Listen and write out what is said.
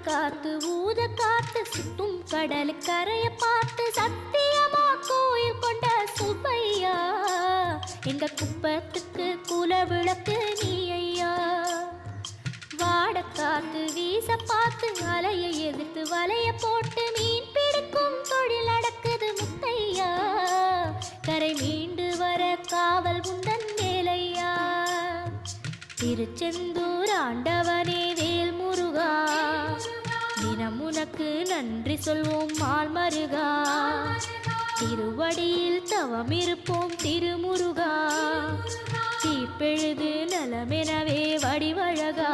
காத்து ஊத காத்து சுத்தும் கடலு கரைய பார்த்து சத்தியமா கோயில் கொண்ட சுப்பையா எங்க குப்பத்துக்கு குல விளக்கு நீ ஐயா. வாட காத்து வீச பார்த்து அலைய எதிர்த்து வலைய போட்டு மீன் பிடிக்கும் தொழில் நடக்குது முத்தையா. கரை மீண்டு வர காவல் உந்தன் வேலையா. திருச்செந்தூர் ஆண்டவனே வேல் முருகா தினம் உனக்கு நன்றி சொல்வோம் மால் மருகா. திருவடியில் தவம் இருப்போம் திருமுருகா தீப்பெழுது நலமெனவே வடிவழகா.